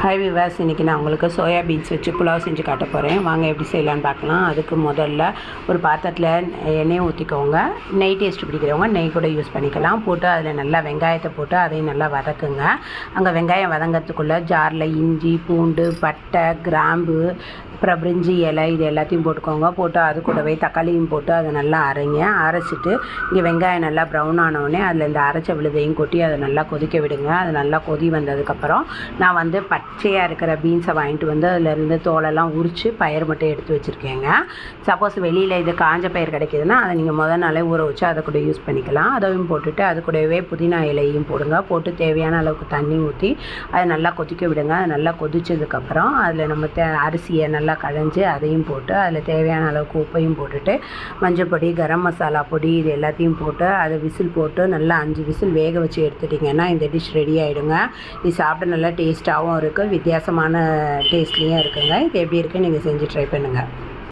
Hi விவாஸ், இன்றைக்கி நான் உங்களுக்கு சோயா பீன்ஸ் வச்சு புலாவ் செஞ்சு காட்ட போகிறேன். வாங்க எப்படி செய்யலான்னு பார்க்கலாம். அதுக்கு முதல்ல ஒரு பாத்திரத்தில் எண்ணெய் ஊற்றிக்கோங்க. நெய் டேஸ்ட் பிடிக்கிறவங்க நெய் கூட யூஸ் பண்ணிக்கலாம். போட்டு அதில் நல்லா வெங்காயத்தை போட்டு அதையும் நல்லா வதக்குங்க. அங்கே வெங்காயம் வதங்கிறதுக்குள்ளே ஜாரில் இஞ்சி, பூண்டு, பட்டை, கிராம்பு, அப்புறம் பிரிஞ்சி இலை இது எல்லாத்தையும் போட்டுக்கோங்க. போட்டு அது கூடவே தக்காளியும் போட்டு அதை நல்லா அரைச்சிட்டு இங்கே வெங்காயம் நல்லா ப்ரௌன் ஆனவுடனே அதில் இந்த அரைச்ச விழுதையும் கொட்டி அதை நல்லா கொதிக்க விடுங்க. அது நல்லா கொதி வந்ததுக்கப்புறம் நான் பச்சையாக இருக்கிற பீன்ஸை வாங்கிட்டு வந்து அதிலேருந்து தோலெல்லாம் உரித்து பயிர் மட்டும் எடுத்து வச்சுருக்கேங்க. சப்போஸ் வெளியில் இது காஞ்ச பயிர் கிடைக்கிதுன்னா அதை நீங்கள் முதல் நாளே ஊற வச்சு அதை கூட யூஸ் பண்ணிக்கலாம். அதையும் போட்டுட்டு அது கூடவே புதினா இலையும் போடுங்க. போட்டு தேவையான அளவுக்கு தண்ணி ஊற்றி அதை நல்லா கொதிக்க விடுங்க. அது நல்லா கொதிச்சதுக்கப்புறம் அதில் நம்ம அரிசியை நல்லா களைஞ்சி அதையும் போட்டு அதில் தேவையான அளவுக்கு உப்பையும் போட்டுட்டு மஞ்சள் பொடி, கரம் மசாலா பொடி இது எல்லாத்தையும் போட்டு அதை விசில் போட்டு நல்லா 5 விசில் வேக வச்சு எடுத்துட்டிங்கன்னா இந்த டிஷ் ரெடி ஆகிடுங்க. இது சாப்பிட நல்லா டேஸ்ட்டாகவும் இருக்குது, வித்தியாசமான டேஸ்ட்லேயும் இருக்குங்க. இது எப்படி இருக்குன்னு நீங்கள் செஞ்சு ட்ரை பண்ணுங்கள்.